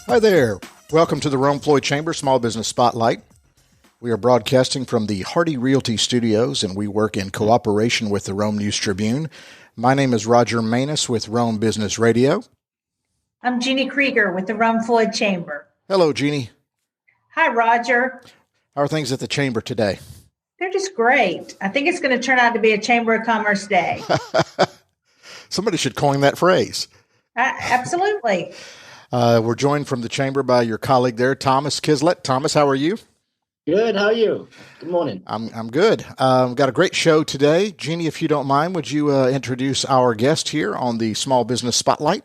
Hi there. Welcome to the Rome Floyd Chamber Small Business Spotlight. We are broadcasting from the Hardy Realty Studios, and we work in cooperation with the Rome News Tribune. My name is Roger Manus with Rome Business Radio. I'm Jeannie Krieger with the Rome Floyd Chamber. Hello, Jeannie. Hi, Roger. How are things at the Chamber today? They're just great. I think it's going to turn out to be a Chamber of Commerce day. Somebody should coin that phrase. Absolutely. We're joined from the Chamber by your colleague there, Thomas Kislett. Thomas, how are you? Good. How are you? Good morning. I'm good. Got a great show today. Jeannie, if you don't mind, would you introduce our guest here on the Small Business Spotlight?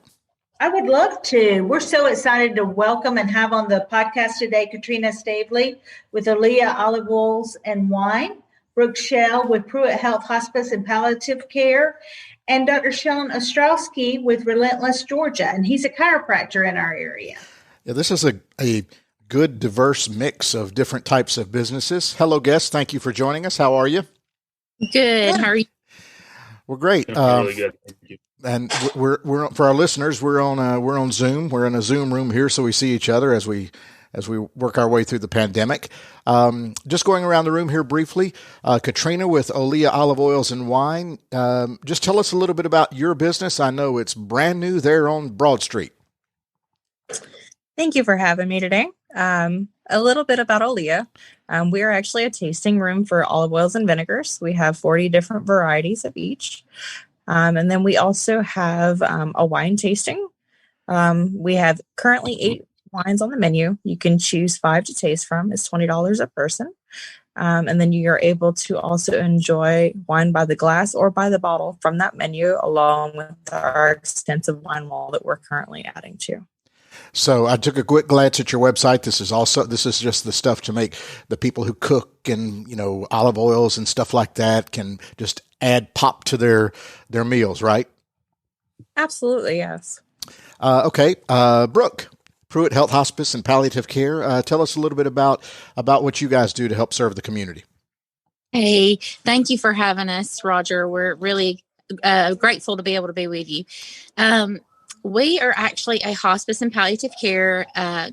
I would love to. We're so excited to welcome and have on the podcast today Katrina Stavely with Olea Olive Oils and Wine, Brooke Shell with Pruitt Health Hospice and Palliative Care, and Dr. Sean Ostrowski with Relentless, Georgia, and he's a chiropractor in our area. Yeah, this is a good, diverse mix of different types of businesses. Hello, guests. Thank you for joining us. How are you? Good. How are you? We're great. Really good. Thank you. And we're for our listeners, we're on Zoom. We're in a Zoom room here, so we see each other as we work our way through the pandemic. Just going around the room here briefly, Katrina with Olea Olive Oils and Wine. Just tell us a little bit about your business. I know it's brand new there on Broad Street. Thank you for having me today. A little bit about Olea. We are actually a tasting room for olive oils and vinegars. We have 40 different varieties of each. And then we also have a wine tasting. We have currently 8 wines on the menu. You can choose 5 to taste from. It's $20 a person. And then you're able to also enjoy wine by the glass or by the bottle from that menu, along with our extensive wine wall that we're currently adding to. So I took a quick glance at your website. This is just the stuff to make the people who cook and, olive oils and stuff like that can just add pop to their meals, right? Absolutely, yes. Okay. Brooke, Pruitt Health Hospice and Palliative Care. Tell us a little bit about what you guys do to help serve the community. Hey, thank you for having us, Roger. We're really grateful to be able to be with you. We are actually a hospice and palliative care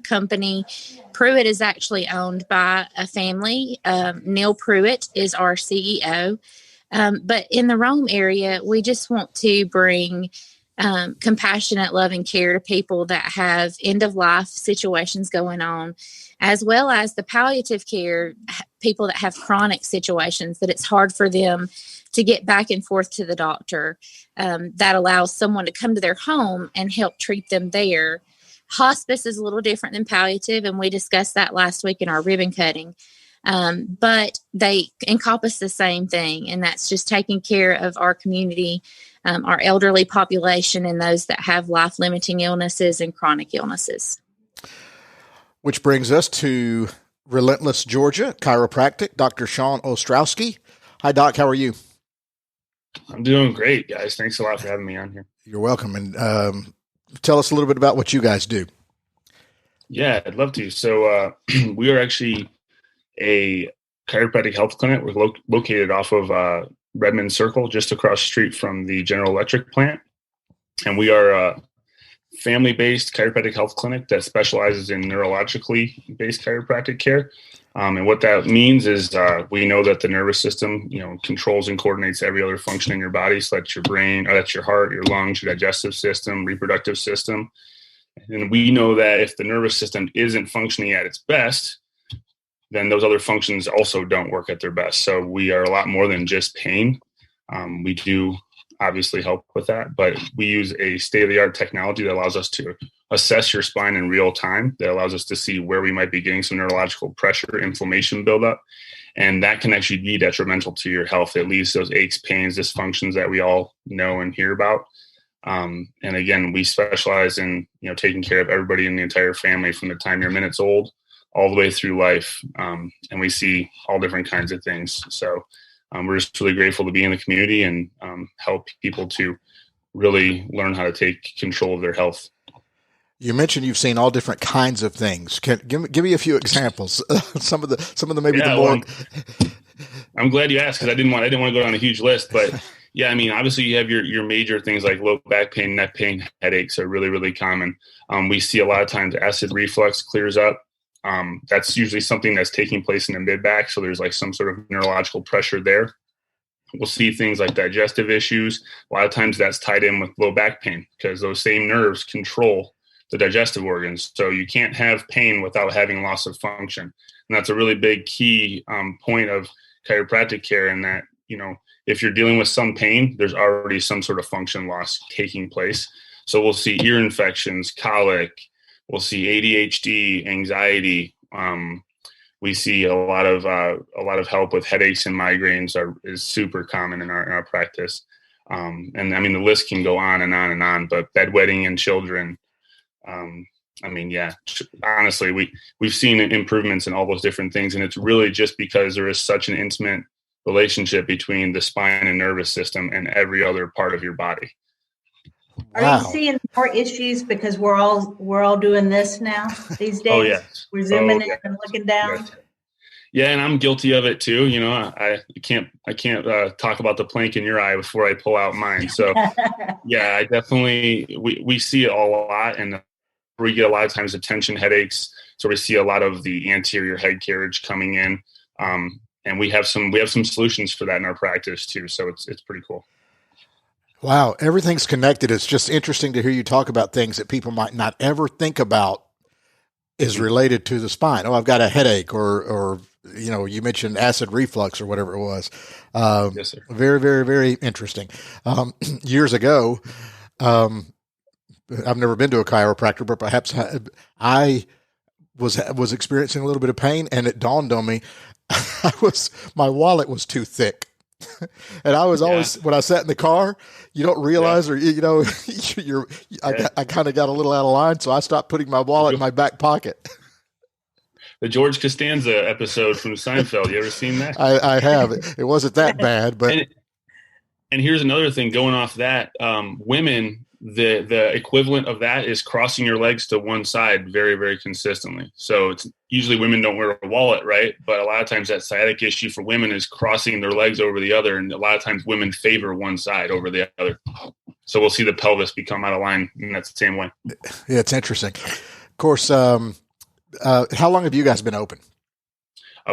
company. Pruitt is actually owned by a family. Neil Pruitt is our CEO. But in the Rome area, we just want to bring compassionate, loving care to people that have end-of-life situations going on, as well as the palliative care, people that have chronic situations that it's hard for them to get back and forth to the doctor. That allows someone to come to their home and help treat them there. Hospice is a little different than palliative, and we discussed that last week in our ribbon cutting. But they encompass the same thing, and that's just taking care of our community, our elderly population, and those that have life-limiting illnesses and chronic illnesses. Which brings us to Relentless, Georgia, Chiropractic, Dr. Sean Ostrowski. Hi, Doc. How are you? I'm doing great, guys. Thanks a lot for having me on here. You're welcome. And tell us a little bit about what you guys do. Yeah, I'd love to. So we are actually a chiropractic health clinic. We're located off of Redmond Circle, just across the street from the General Electric plant. And we are a family-based chiropractic health clinic that specializes in neurologically based chiropractic care. And what that means is we know that the nervous system, controls and coordinates every other function in your body. So that's your brain, or that's your heart, your lungs, your digestive system, reproductive system. And we know that if the nervous system isn't functioning at its best, then those other functions also don't work at their best. So we are a lot more than just pain. We do obviously help with that, but we use a state-of-the-art technology that allows us to assess your spine in real time, that allows us to see where we might be getting some neurological pressure, inflammation buildup, and that can actually be detrimental to your health. It leads to those aches, pains, dysfunctions that we all know and hear about. And again, we specialize in taking care of everybody in the entire family from the time you're minutes old all the way through life, and we see all different kinds of things. So we're just really grateful to be in the community and help people to really learn how to take control of their health. You mentioned you've seen all different kinds of things. Give me a few examples. some of the maybe the more. I'm glad you asked, because I didn't want to go down a huge list, but Yeah, I mean, obviously you have your major things like low back pain, neck pain, headaches are really, really common. We see a lot of times acid reflux clears up. That's usually something that's taking place in the mid back. So there's like some sort of neurological pressure there. We'll see things like digestive issues. A lot of times that's tied in with low back pain because those same nerves control the digestive organs. So you can't have pain without having loss of function. And that's a really big key point of chiropractic care, in that, if you're dealing with some pain, there's already some sort of function loss taking place. So we'll see ear infections, colic, we'll see ADHD, anxiety. We see a lot of help with headaches and migraines is super common in our practice. And I mean, the list can go on and on and on, but bedwetting in children. Honestly, we've seen improvements in all those different things. And it's really just because there is such an intimate relationship between the spine and nervous system and every other part of your body. Are you seeing more issues because we're all doing this now these days? Oh, yes. We're zooming in and looking down. Yes. Yeah, and I'm guilty of it too. I can't talk about the plank in your eye before I pull out mine. So yeah, I definitely we see it a lot, and we get a lot of times the tension headaches. So we see a lot of the anterior head carriage coming in, and we have some solutions for that in our practice too. So it's pretty cool. Wow, everything's connected. It's just interesting to hear you talk about things that people might not ever think about is related to the spine. Oh, I've got a headache, or you mentioned acid reflux or whatever it was. Yes, sir. Very, very, very interesting. Years ago, I've never been to a chiropractor, but perhaps I was experiencing a little bit of pain, and it dawned on me my wallet was too thick. And I was always, when I sat in the car, you don't realize, or, I kind of got a little out of line. So I stopped putting my wallet in my back pocket. The George Costanza episode from Seinfeld. You ever seen that? I have. It wasn't that bad, but. And here's another thing going off that, women, the equivalent of that is crossing your legs to one side very, very consistently. So it's usually women don't wear a wallet, right? But a lot of times that sciatic issue for women is crossing their legs over the other. And a lot of times women favor one side over the other. So we'll see the pelvis become out of line in that same way. Yeah, it's interesting. Of course, how long have you guys been open?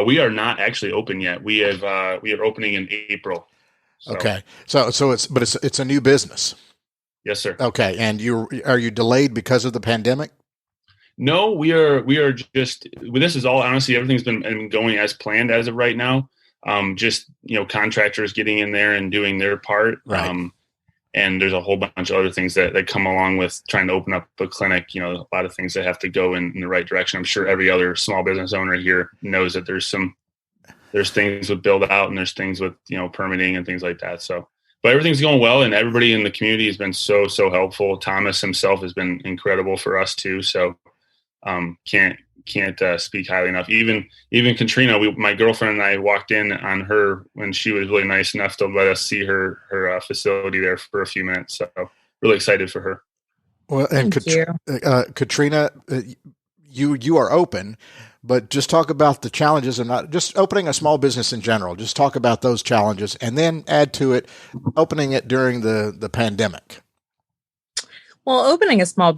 We are not actually open yet. We are opening in April. So. Okay. So it's a new business. Yes, sir. Okay. And are you delayed because of the pandemic? No, we are just, this is all, honestly, everything's been going as planned as of right now. Just, contractors getting in there and doing their part. Right. And there's a whole bunch of other things that come along with trying to open up a clinic, a lot of things that have to go in the right direction. I'm sure every other small business owner here knows that there's things with build out and there's things with, permitting and things like that. So, but everything's going well, and everybody in the community has been so helpful. Thomas himself has been incredible for us too. So, can't speak highly enough. Even Katrina, my girlfriend and I walked in on her when she was really nice enough to let us see her facility there for a few minutes. So, really excited for her. Well, and Katrina, you are open. But just talk about the challenges, and not just opening a small business in general. Just talk about those challenges, and then add to it opening it during the pandemic. Well, opening a small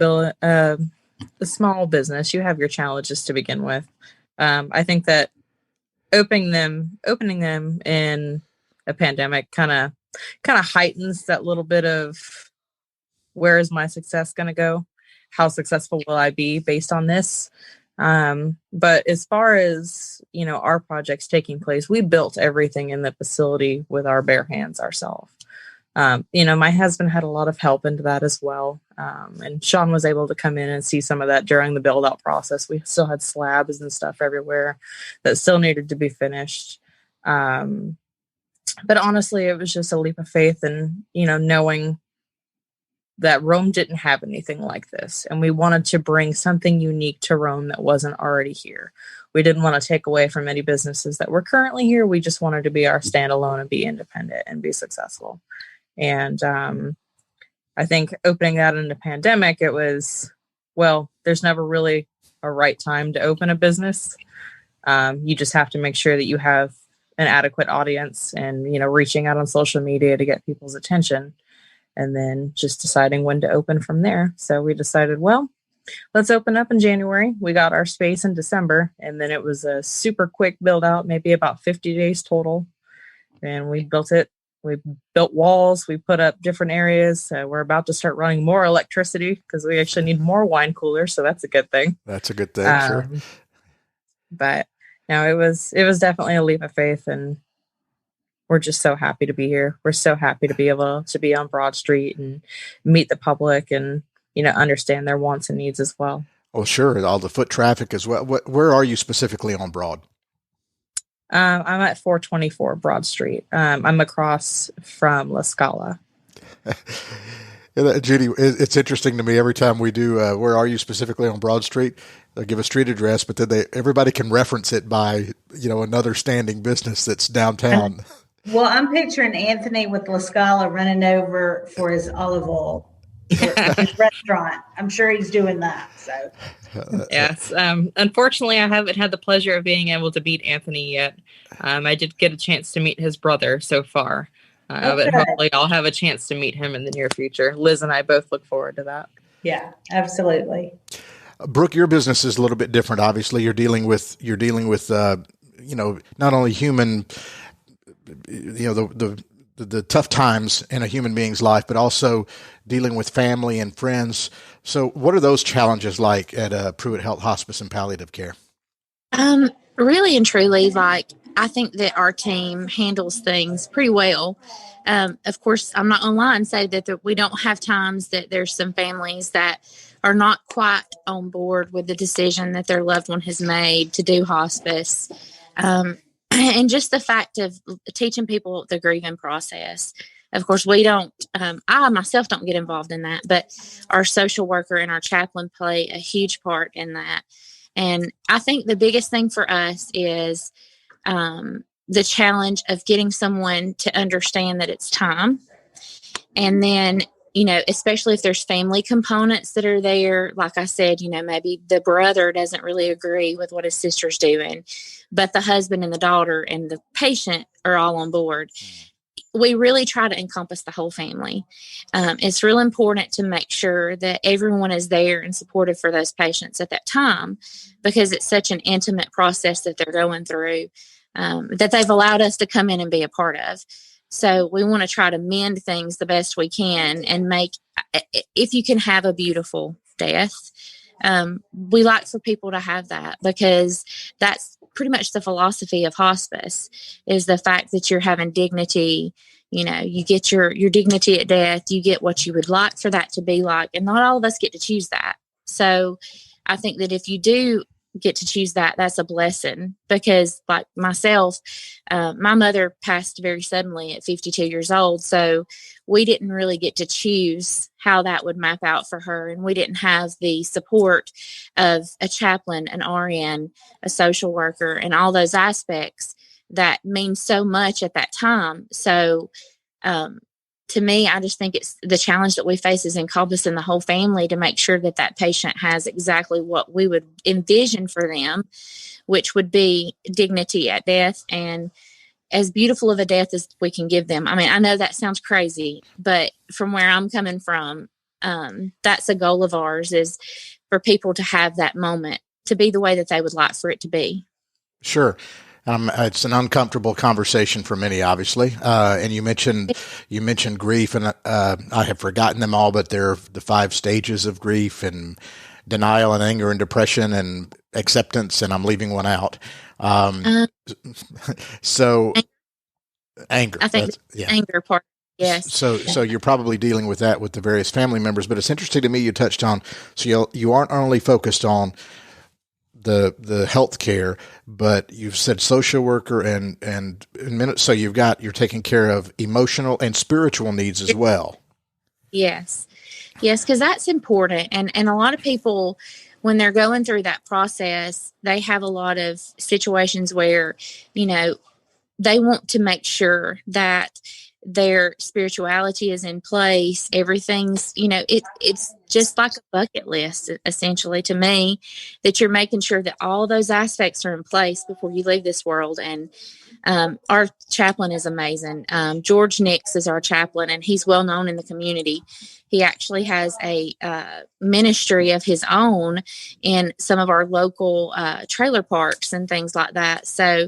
business, you have your challenges to begin with. I think that opening them in a pandemic kind of heightens that little bit of where is my success going to go? How successful will I be based on this? But as far as, our projects taking place, we built everything in the facility with our bare hands ourselves. My husband had a lot of help into that as well. And Sean was able to come in and see some of that during the build out process. We still had slabs and stuff everywhere that still needed to be finished. But honestly, it was just a leap of faith, and, knowing that Rome didn't have anything like this. And we wanted to bring something unique to Rome that wasn't already here. We didn't want to take away from any businesses that were currently here. We just wanted to be our standalone and be independent and be successful. And I think opening that in the pandemic, it was, there's never really a right time to open a business. You just have to make sure that you have an adequate audience and, reaching out on social media to get people's attention, and then just deciding when to open from there. So we decided, well, let's open up in January. We got our space in December, and then it was a super quick build out, maybe about 50 days total. And we built it. We built walls. We put up different areas. We're about to start running more electricity because we actually need more wine coolers. So that's a good thing. That's a good thing, sure. But no, it was definitely a leap of faith, and we're just so happy to be here. We're so happy to be able to be on Broad Street and meet the public and, understand their wants and needs as well. Oh, sure. All the foot traffic as well. Where are you specifically on Broad? I'm at 424 Broad Street. I'm across from La Scala. Judy, it's interesting to me every time we do, where are you specifically on Broad Street? They'll give a street address, but then everybody can reference it by, another standing business that's downtown. Well, I'm picturing Anthony with La Scala running over for his olive oil for his restaurant. I'm sure he's doing that. So. Yes. Unfortunately, I haven't had the pleasure of being able to meet Anthony yet. I did get a chance to meet his brother so far, but hopefully I'll have a chance to meet him in the near future. Liz and I both look forward to that. Yeah, absolutely. Brooke, your business is a little bit different. Obviously, you're dealing with not only human, the tough times in a human being's life, but also dealing with family and friends. So what are those challenges like at Pruitt Health Hospice and Palliative Care? Really and truly, I think that our team handles things pretty well. Of course, I'm not going to lie and say that we don't have times that there's some families that are not quite on board with the decision that their loved one has made to do hospice. And just the fact of teaching people the grieving process. Of course, we don't, I myself don't get involved in that, but our social worker and our chaplain play a huge part in that. And I think the biggest thing for us is the challenge of getting someone to understand that it's time. And then, especially if there's family components that are there, like I said, maybe the brother doesn't really agree with what his sister's doing, but the husband and the daughter and the patient are all on board. We really try to encompass the whole family. It's real important to make sure that everyone is there and supportive for those patients at that time, because it's such an intimate process that they're going through, that they've allowed us to come in and be a part of. So we want to try to mend things the best we can and make, if you can have a beautiful death, we like for people to have that, because that's pretty much the philosophy of hospice, is the fact that you're having dignity. You get your dignity at death, you get what you would like for that to be like. And not all of us get to choose that. So I think that if you do get to choose that, that's a blessing, because like myself, my mother passed very suddenly at 52 years old. So we didn't really get to choose how that would map out for her. And we didn't have the support of a chaplain, an RN, a social worker, and all those aspects that mean so much at that time. So, to me, I just think it's the challenge that we face is encompassing the whole family to make sure that that patient has exactly what we would envision for them, which would be dignity at death and as beautiful of a death as we can give them. I mean, I know that sounds crazy, but from where I'm coming from, that's a goal of ours, is for people to have that moment to be the way that they would like for it to be. Sure. It's an uncomfortable conversation for many, obviously. And you mentioned grief, and I have forgotten them all, but they're the 5 stages of grief, and denial and anger and depression and acceptance, and I'm leaving one out. So anger. I think anger part. Yes. So you're probably dealing with that with the various family members, but it's interesting to me you touched on, so you aren't only focused on the health care, but you've said social worker and minutes. So you're taking care of emotional and spiritual needs as well. Yes. Cause that's important. And a lot of people, when they're going through that process, they have a lot of situations where, they want to make sure that their spirituality is in place. Everything's, it's just like a bucket list, essentially, to me, that you're making sure that all those aspects are in place before you leave this world. And our chaplain is amazing. George Nix is our chaplain, and he's well known in the community. He actually has a ministry of his own in some of our local trailer parks and things like that. So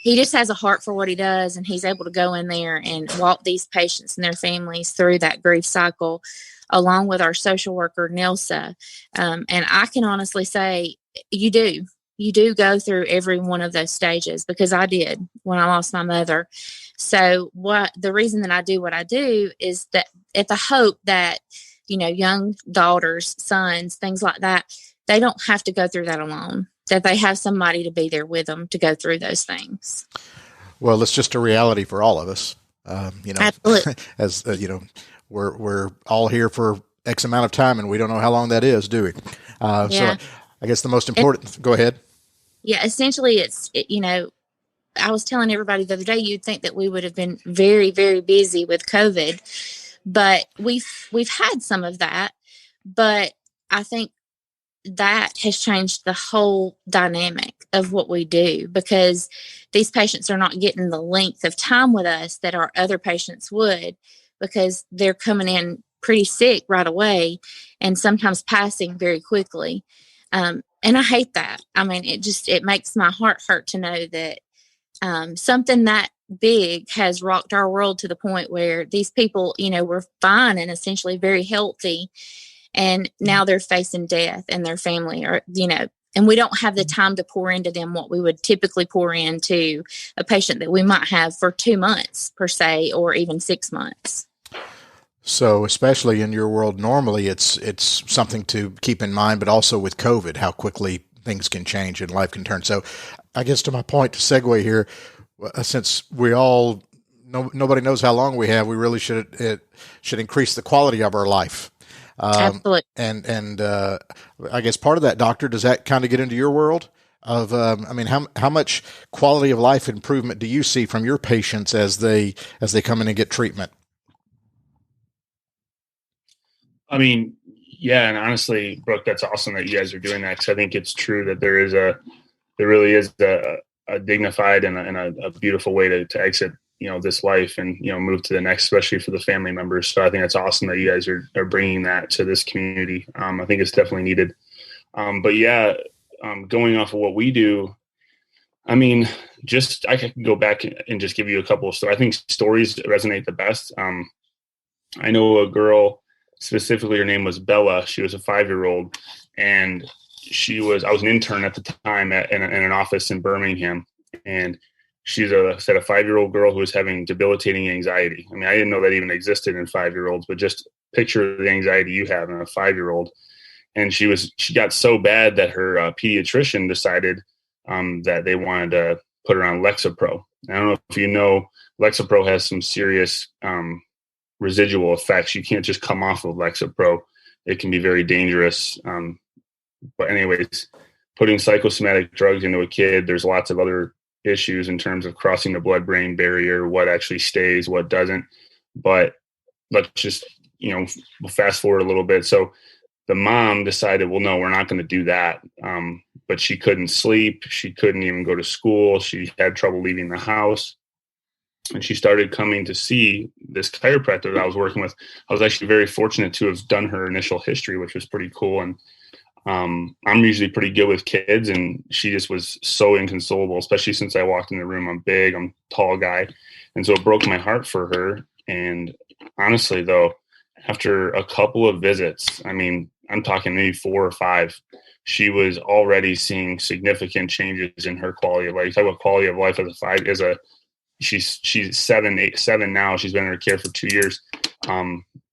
he just has a heart for what he does, and he's able to go in there and walk these patients and their families through that grief cycle, along with our social worker, Nilsa. And I can honestly say you do go through every one of those stages, because I did when I lost my mother. So the reason that I do what I do is that at the hope that, young daughters, sons, things like that, they don't have to go through that alone, that they have somebody to be there with them to go through those things. Well, it's just a reality for all of us. Absolutely. As we're all here for X amount of time, and we don't know how long that is, do we? Yeah. So I guess the most important, go ahead. Yeah, essentially I was telling everybody the other day, you'd think that we would have been very, very busy with COVID, but we've had some of that, but I think that has changed the whole dynamic of what we do, because these patients are not getting the length of time with us that our other patients would, because they're coming in pretty sick right away and sometimes passing very quickly. And I hate that. I mean, it makes my heart hurt to know that something that big has rocked our world to the point where these people, were fine and essentially very healthy, and now they're facing death, and their family are, and we don't have the time to pour into them what we would typically pour into a patient that we might have for 2 months per se, or even 6 months. So especially in your world, normally it's something to keep in mind, but also with COVID, how quickly things can change and life can turn. So I guess to my point, to segue here, since nobody knows how long we have, we really should increase the quality of our life. Absolutely. And I guess part of that, doctor, does that kind of get into your world of, how much quality of life improvement do you see from your patients as they come in and get treatment? I mean, yeah. And honestly, Brooke, that's awesome that you guys are doing that. 'Cause I think it's true that there really is a dignified and a beautiful way to exit, this life and, move to the next, especially for the family members. So I think it's awesome that you guys are bringing that to this community. I think it's definitely needed. But yeah, going off of what we do, I mean, I can go back and just give you a couple of stories. I think stories resonate the best. I know a girl, specifically, her name was Bella. She was a 5-year-old, and I was an intern at the time in an office in Birmingham, and she's a 5-year-old girl who was having debilitating anxiety. I mean, I didn't know that even existed in 5-year-olds, but just picture the anxiety you have in a 5-year-old. And she got so bad that her pediatrician decided that they wanted to put her on Lexapro. I don't know if you know, Lexapro has some serious residual effects. You can't just come off of Lexapro. It can be very dangerous. But anyways, putting psychosomatic drugs into a kid, there's lots of other issues in terms of crossing the blood-brain barrier, what actually stays, what doesn't. But let's just, fast forward a little bit. So the mom decided, well, no, we're not going to do that. But she couldn't sleep. She couldn't even go to school. She had trouble leaving the house. And she started coming to see this chiropractor that I was working with. I was actually very fortunate to have done her initial history, which was pretty cool. And I'm usually pretty good with kids, and she just was so inconsolable, especially since I walked in the room. I'm big, I'm a tall guy. And so it broke my heart for her. And honestly, though, after a couple of visits, I mean, I'm talking maybe 4 or 5, she was already seeing significant changes in her quality of life. Talk about quality of life as a 5, she's 7 now. She's been in her care for 2 years.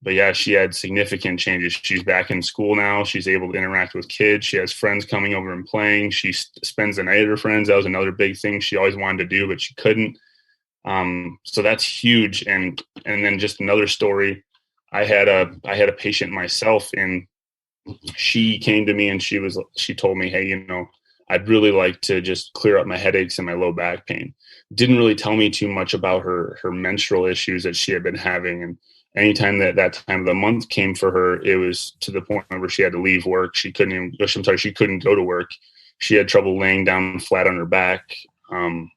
But yeah, she had significant changes. She's back in school now. She's able to interact with kids. She has friends coming over and playing. She spends the night with her friends. That was another big thing she always wanted to do, but she couldn't. So that's huge. And then just another story. I had a patient myself, and she came to me and she told me, hey, I'd really like to just clear up my headaches and my low back pain. Didn't really tell me too much about her menstrual issues that she had been having. And anytime that time of the month came for her, it was to the point where she had to leave work. She couldn't go to work. She had trouble laying down flat on her back. And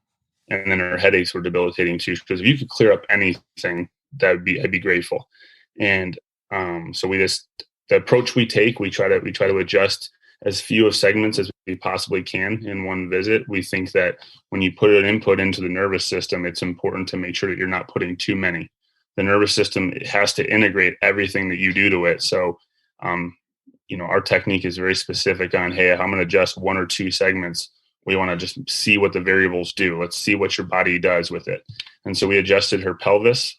then her headaches were debilitating too. Because if you could clear up anything, I'd be grateful. And so the approach we take, we try to adjust as few of segments as we possibly can in one visit. We think that when you put an input into the nervous system, it's important to make sure that you're not putting too many. The nervous system, it has to integrate everything that you do to it. So, our technique is very specific on, hey, if I'm going to adjust 1 or 2 segments, we want to just see what the variables do. Let's see what your body does with it. And so we adjusted her pelvis.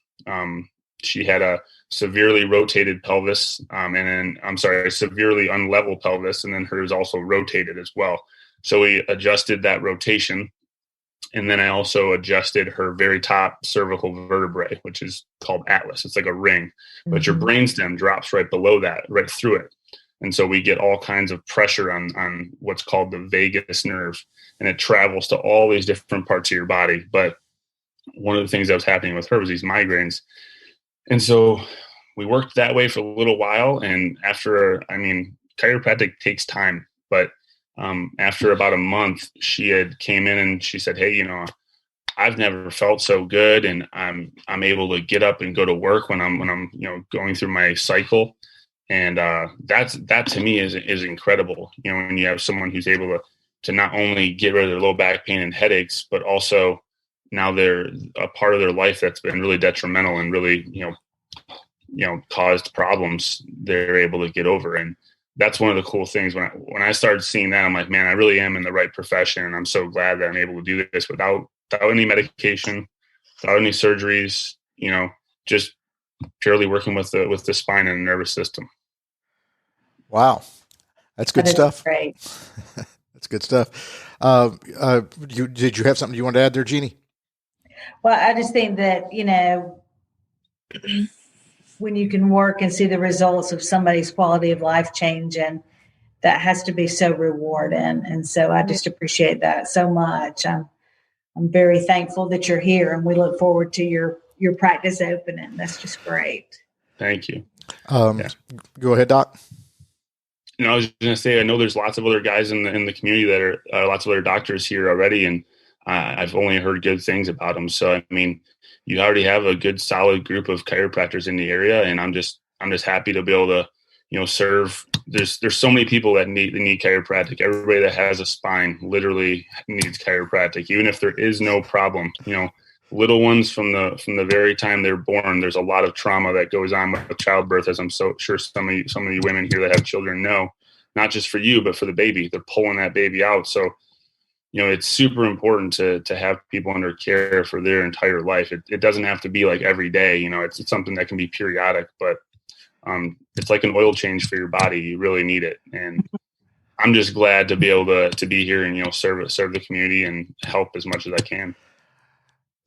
She had a severely rotated pelvis, severely unlevel pelvis, and then hers also rotated as well. So we adjusted that rotation, and then I also adjusted her very top cervical vertebrae, which is called atlas. It's like a ring, but your brainstem drops right below that, right through it. And so we get all kinds of pressure on what's called the vagus nerve, and it travels to all these different parts of your body. But one of the things that was happening with her was these migraines. And so we worked that way for a little while. And chiropractic takes time, but after about a month, she had came in and she said, hey, I've never felt so good. And I'm able to get up and go to work when I'm going through my cycle. And that to me is incredible. When you have someone who's able to not only get rid of their low back pain and headaches, but also now they're a part of their life that's been really detrimental and really, caused problems, they're able to get over. And that's one of the cool things when I started seeing that, I'm like, man, I really am in the right profession. And I'm so glad that I'm able to do this without any medication, without any surgeries, just purely working with the spine and the nervous system. Wow. That's good stuff. Great. That's good stuff. Did you have something you want to add there, Jeannie? Well, I just think that, when you can work and see the results of somebody's quality of life change, and that has to be so rewarding. And so I just appreciate that so much. I'm very thankful that you're here, and we look forward to your practice opening. That's just great. Thank you. Go ahead, Doc. I was going to say, I know there's lots of other guys in the community that are lots of other doctors here already, and I've only heard good things about them. So, you already have a good, solid group of chiropractors in the area, and I'm just happy to be able to, serve. There's so many people that need chiropractic. Everybody that has a spine literally needs chiropractic, even if there is no problem. Little ones from the very time they're born, there's a lot of trauma that goes on with childbirth, as I'm so sure some of you women here that have children know. Not just for you, but for the baby. They're pulling that baby out. So, it's super important to have people under care for their entire life. It doesn't have to be like every day. It's something that can be periodic, but it's like an oil change for your body. You really need it. And I'm just glad to be able to be here and, serve the community and help as much as I can.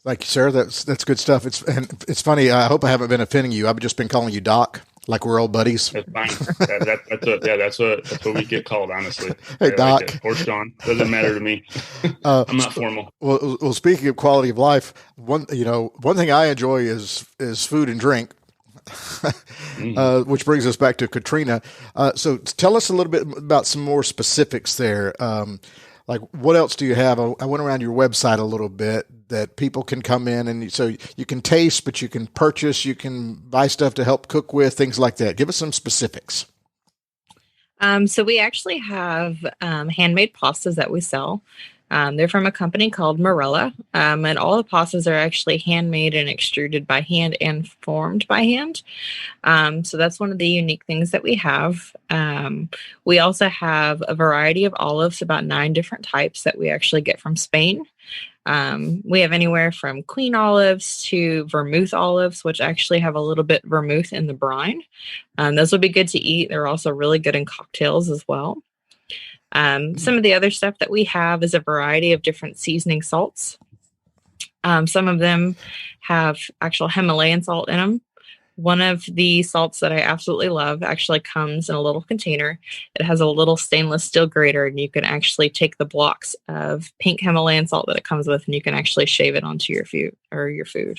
Thank you, sir. That's good stuff. It's funny. I hope I haven't been offending you. I've just been calling you Doc, like we're old buddies. That's fine. That's what we get called, honestly. Hey, Doc. Like or Sean. Doesn't matter to me. I'm not formal. Well, speaking of quality of life, one thing I enjoy is food and drink. Which brings us back to Katrina. So tell us a little bit about some more specifics there. Like, what else do you have? I went around your website a little bit that people can come in, and so you can taste, but you can purchase, you can buy stuff to help cook with, things like that. Give us some specifics. So we actually have handmade pastas that we sell. They're from a company called Morella, and all the pastas are actually handmade and extruded by hand and formed by hand. So that's one of the unique things that we have. We also have a variety of olives, about 9 different types that we actually get from Spain. We have anywhere from queen olives to vermouth olives, which actually have a little bit vermouth in the brine. Those will be good to eat. They're also really good in cocktails as well. Some of the other stuff that we have is a variety of different seasoning salts. Some of them have actual Himalayan salt in them. One of the salts that I absolutely love actually comes in a little container. It has a little stainless steel grater, and you can actually take the blocks of pink Himalayan salt that it comes with, and you can actually shave it onto your food.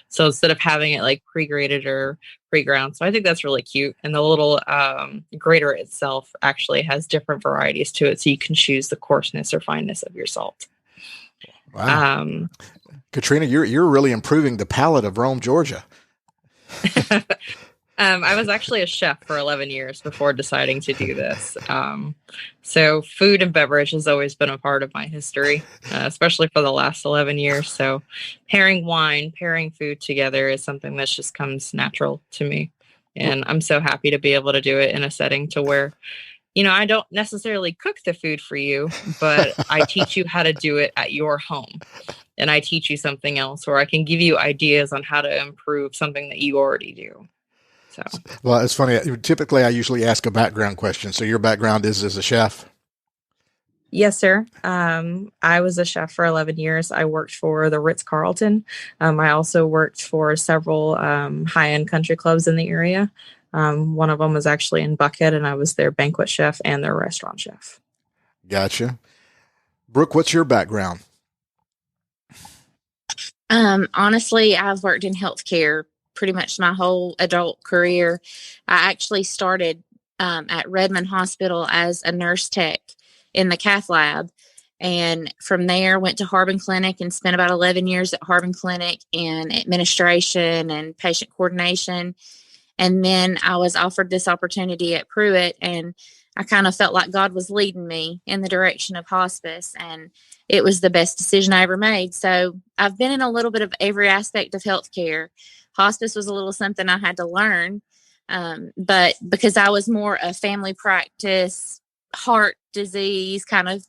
So instead of having it like pre-grated or pre-ground. So I think that's really cute. And the little grater itself actually has different varieties to it, so you can choose the coarseness or fineness of your salt. Wow. Katrina, you're really improving the palate of Rome, Georgia. I was actually a chef for 11 years before deciding to do this. So food and beverage has always been a part of my history, especially for the last 11 years. So pairing food together is something that just comes natural to me. And I'm so happy to be able to do it in a setting to where, I don't necessarily cook the food for you, but I teach you how to do it at your home. And I teach you something else, or I can give you ideas on how to improve something that you already do. So, well, it's funny. Typically, I usually ask a background question. So your background is as a chef? Yes, sir. I was a chef for 11 years. I worked for the Ritz-Carlton. I also worked for several high-end country clubs in the area. One of them was actually in Buckhead, and I was their banquet chef and their restaurant chef. Gotcha. Brooke, what's your background? Honestly, I've worked in healthcare pretty much my whole adult career. I actually started at Redmond Hospital as a nurse tech in the cath lab. And from there went to Harbin Clinic and spent about 11 years at Harbin Clinic in administration and patient coordination. And then I was offered this opportunity at Pruitt, and I kind of felt like God was leading me in the direction of hospice, and it was the best decision I ever made. So I've been in a little bit of every aspect of healthcare. Hospice was a little something I had to learn, but because I was more a family practice, heart disease, kind of,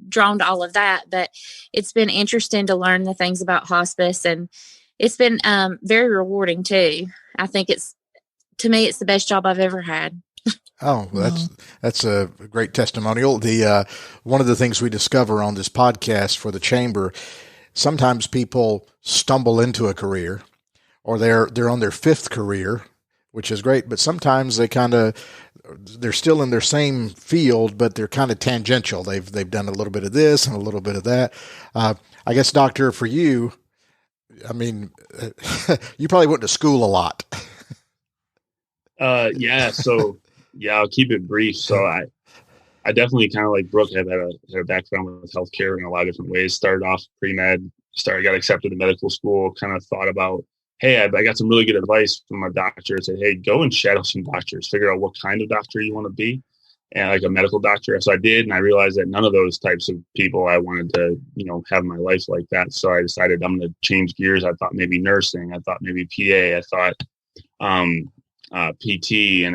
drawn to all of that. But it's been interesting to learn the things about hospice, and it's been very rewarding too. I think to me, it's the best job I've ever had. Oh, that's a great testimonial. One of the things we discover on this podcast for the chamber, sometimes people stumble into a career, or they're on their fifth career, which is great. But sometimes they're still in their same field, but they're kind of tangential. They've done a little bit of this and a little bit of that. I guess, doctor, for you, I mean, you probably went to school a lot. Yeah. So yeah, I'll keep it brief. So I definitely kind of like Brooke had a background with healthcare in a lot of different ways. Started off pre-med, got accepted to medical school, kind of thought about, hey, I got some really good advice from my doctor. Said, hey, go and shadow some doctors, figure out what kind of doctor you want to be, and like a medical doctor. So I did, and I realized that none of those types of people I wanted to, have my life like that. So I decided I'm going to change gears. I thought maybe nursing. I thought maybe PA. I thought PT,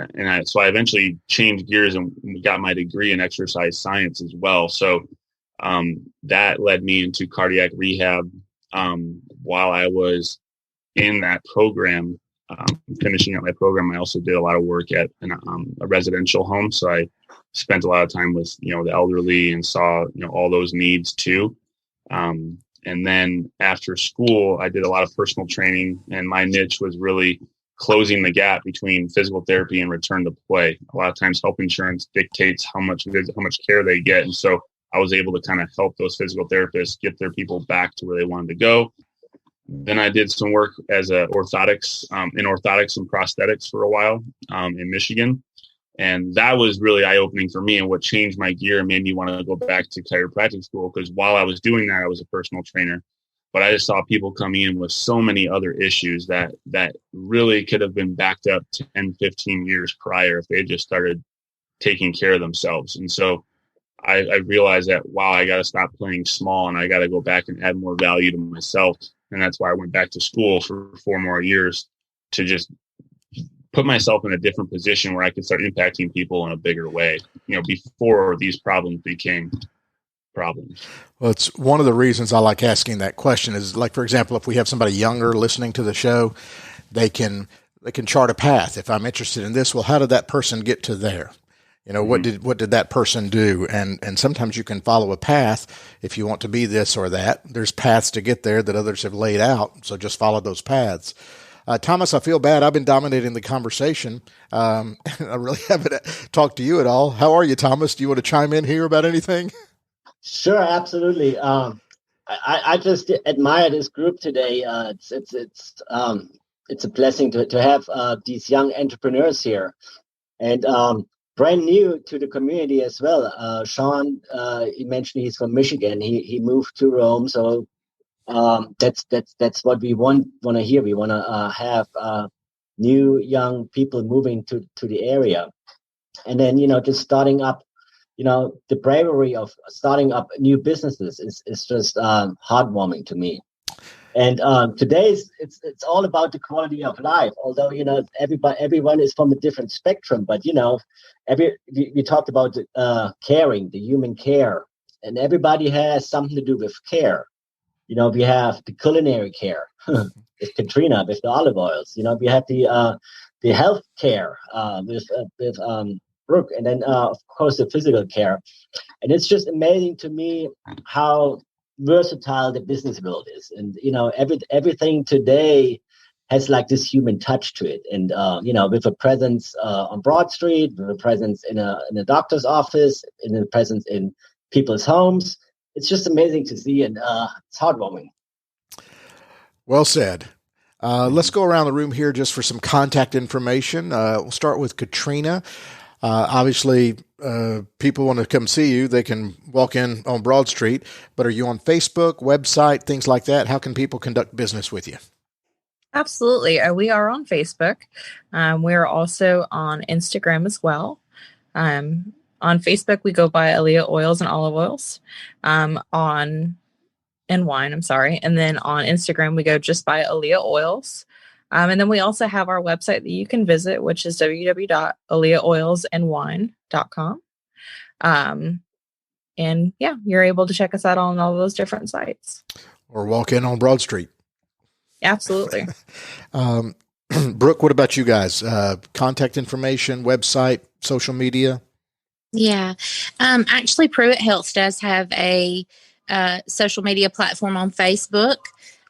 so I eventually changed gears and got my degree in exercise science as well. So that led me into cardiac rehab. While I was in that program, finishing up my program, I also did a lot of work at a residential home. So I spent a lot of time with the elderly and saw all those needs too. And then after school, I did a lot of personal training, and my niche was really closing the gap between physical therapy and return to play. A lot of times health insurance dictates how much care they get. And so I was able to kind of help those physical therapists get their people back to where they wanted to go. Then I did some work as in orthotics and prosthetics for a while in Michigan. And that was really eye-opening for me, and what changed my gear and made me want to go back to chiropractic school, because while I was doing that, I was a personal trainer. But I just saw people coming in with so many other issues that really could have been backed up 10, 15 years prior if they just started taking care of themselves. And so I realized that, wow, I got to stop playing small, and I got to go back and add more value to myself. And that's why I went back to school for 4 more years to just put myself in a different position where I could start impacting people in a bigger way, before these problems became problems. Well, it's one of the reasons I like asking that question is, like, for example, if we have somebody younger listening to the show, they can chart a path. If I'm interested in this, well, how did that person get to there? What did that person do? And sometimes you can follow a path if you want to be this or that. There's paths to get there that others have laid out. So just follow those paths. Thomas, I feel bad. I've been dominating the conversation. I really haven't talked to you at all. How are you, Thomas? Do you want to chime in here about anything? Sure, absolutely. I just admire this group today. It's a blessing to have these young entrepreneurs here, and brand new to the community as well. Sean, he mentioned he's from Michigan. He moved to Rome, so that's what we want to hear. We want to have new young people moving to the area, and then just starting up. The bravery of starting up new businesses is just heartwarming to me. And today's it's all about the quality of life. Although everyone is from a different spectrum, but we talked about caring, the human care, and everybody has something to do with care. We have the culinary care with Katrina, with the olive oils. We have the health care with Brooke, and then of course the physical care. And it's just amazing to me how versatile the business world is. And everything today has like this human touch to it. And with a presence on Broad Street, with a presence in a doctor's office, in a presence in people's homes, it's just amazing to see, and it's heartwarming. Well said. Let's go around the room here just for some contact information. We'll start with Katrina. Obviously, people want to come see you. They can walk in on Broad Street, but are you on Facebook, website, things like that? How can people conduct business with you? Absolutely. We are on Facebook. We are also on Instagram as well. On Facebook, we go by Olea Oils and Olive Oils. And wine, I'm sorry. And then on Instagram, we go just by Olea Oils. And then we also have our website that you can visit, which is www.oleaoilsandwine.com. And yeah, you're able to check us out on all those different sites. Or walk in on Broad Street. Absolutely. Brooke, what about you guys? Contact information, website, social media? Yeah. Actually, Pruitt Health does have a social media platform on Facebook.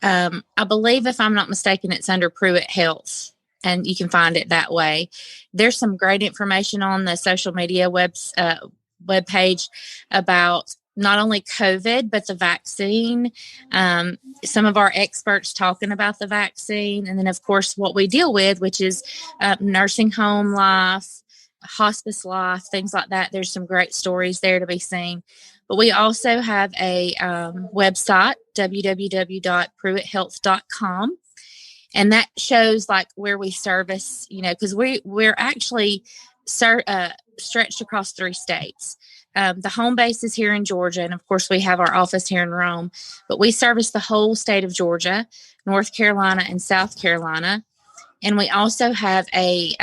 I believe, if I'm not mistaken, it's under Pruitt Health, and you can find it that way. There's some great information on the social media webpage about not only COVID, but the vaccine. Some of our experts talking about the vaccine. And then, of course, what we deal with, which is nursing home life, hospice life, things like that. There's some great stories there to be seen. But we also have a website, www.pruitthealth.com. And that shows like where we service, because we're actually stretched across 3 states. The home base is here in Georgia. And of course, we have our office here in Rome. But we service the whole state of Georgia, North Carolina, and South Carolina. And we also have a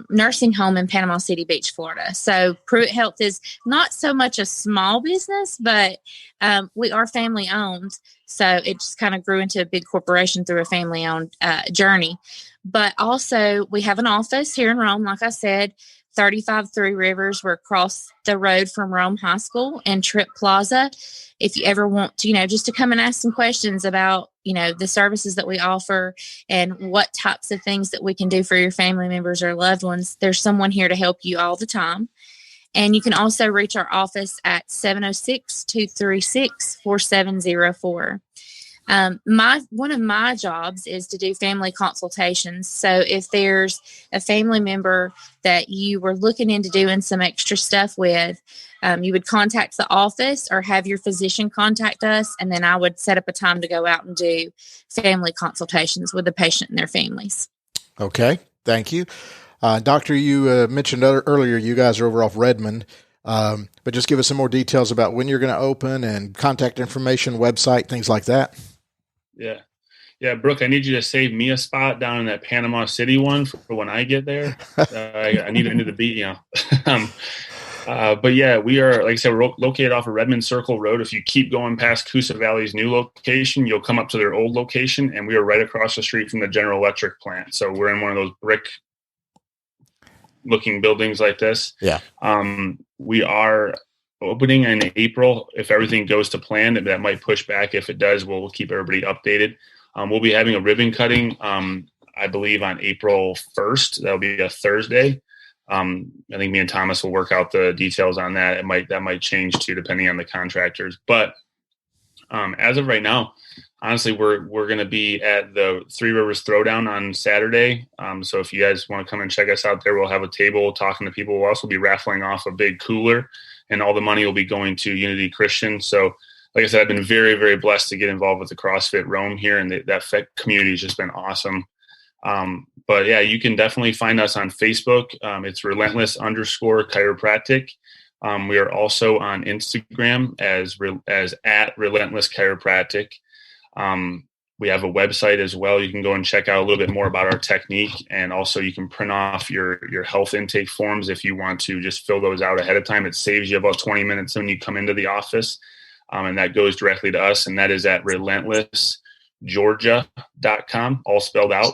nursing home in Panama City Beach, Florida. So Pruitt Health is not so much a small business, but we are family owned. So it just kind of grew into a big corporation through a family owned journey. But also we have an office here in Rome, like I said, 35 Three Rivers. We're across the road from Rome High School and Tripp Plaza. If you ever want to, just to come and ask some questions about, the services that we offer and what types of things that we can do for your family members or loved ones, there's someone here to help you all the time. And you can also reach our office at 706-236-4704. One of my jobs is to do family consultations. So if there's a family member that you were looking into doing some extra stuff with, you would contact the office or have your physician contact us. And then I would set up a time to go out and do family consultations with the patient and their families. Okay. Thank you. Doctor, you mentioned earlier, you guys are over off Redmond, but just give us some more details about when you're going to open and contact information, website, things like that. Yeah. Yeah, Brooke, I need you to save me a spot down in that Panama City one for when I get there. I need to beat, but yeah, we are, like I said, we're located off of Redmond Circle Road. If you keep going past Coosa Valley's new location, you'll come up to their old location, and we are right across the street from the General Electric plant. So we're in one of those brick looking buildings like this. Yeah. We are opening in April. If everything goes to plan, that might push back. If it does, we'll keep everybody updated. We'll be having a ribbon cutting I believe, on April 1st. That'll be a Thursday. I think me and Thomas will work out the details on that. That might change too, depending on the contractors. But as of right now, honestly, we're going to be at the Three Rivers Throwdown on Saturday. So if you guys want to come and check us out there, we'll have a table talking to people. We'll also be raffling off a big cooler, and all the money will be going to Unity Christian. So like I said, I've been very, very blessed to get involved with the CrossFit Rome here, and that community has just been awesome. But yeah, you can definitely find us on Facebook. It's Relentless _chiropractic. We are also on Instagram as at Relentless Chiropractic. We have a website as well. You can go and check out a little bit more about our technique, and also you can print off your health intake forms if you want to just fill those out ahead of time. It saves you about 20 minutes when you come into the office, and that goes directly to us, and that is at relentlessgeorgia.com, all spelled out.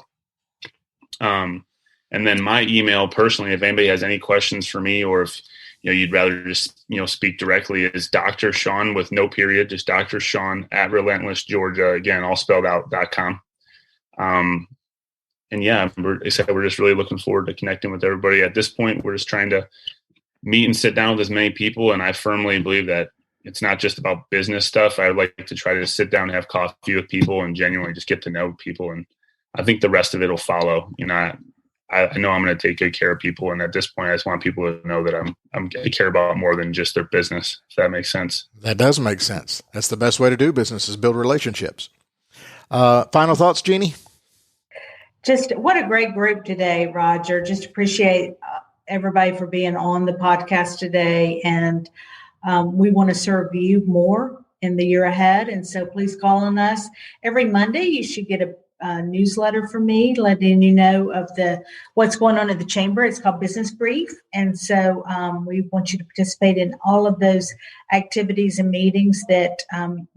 And then my email personally, if anybody has any questions for me, or if you'd rather just speak directly, is Dr. Sean with no period, just Dr. Sean at relentlessgeorgia, again, all spelled out .com. And yeah, we're just really looking forward to connecting with everybody. At this point, we're just trying to meet and sit down with as many people, and I firmly believe that it's not just about business stuff. I would like to try to sit down and have coffee with people and genuinely just get to know people, and I think the rest of it will follow. I know I'm going to take good care of people, and at this point, I just want people to know that I care about more than just their business. If that makes sense. That does make sense. That's the best way to do business, is build relationships. Final thoughts, Jeannie? Just what a great group today, Roger. Just appreciate everybody for being on the podcast today, and we want to serve you more in the year ahead. And so please call on us. Every Monday, you should get a newsletter from me letting you know of what's going on at the chamber. It's called Business Brief. And so we want you to participate in all of those activities and meetings that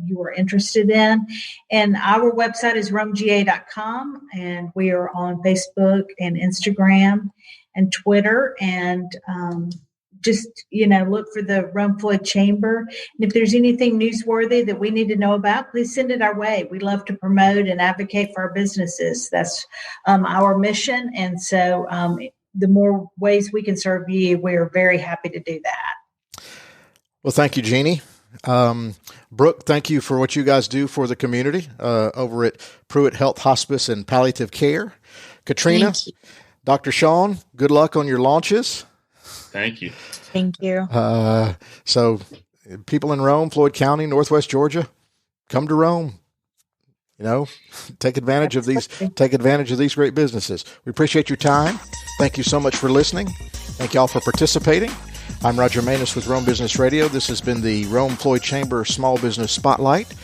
you are interested in. And our website is romega.com, and we are on Facebook and Instagram and Twitter, and just, look for the Rome Floyd Chamber. And if there's anything newsworthy that we need to know about, please send it our way. We love to promote and advocate for our businesses. That's our mission. And so the more ways we can serve you, we're very happy to do that. Well, thank you, Jeannie. Brooke, thank you for what you guys do for the community over at Pruitt Health, Hospice, and Palliative Care. Katrina, Dr. Sean, good luck on your launches. Thank you. Thank you. So people in Rome, Floyd County, Northwest Georgia, come to Rome. Take advantage of these great businesses. We appreciate your time. Thank you so much for listening. Thank you all for participating. I'm Roger Manus with Rome Business Radio. This has been the Rome Floyd Chamber Small Business Spotlight,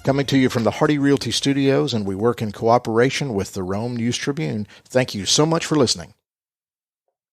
coming to you from the Hardy Realty Studios, and we work in cooperation with the Rome News Tribune. Thank you so much for listening.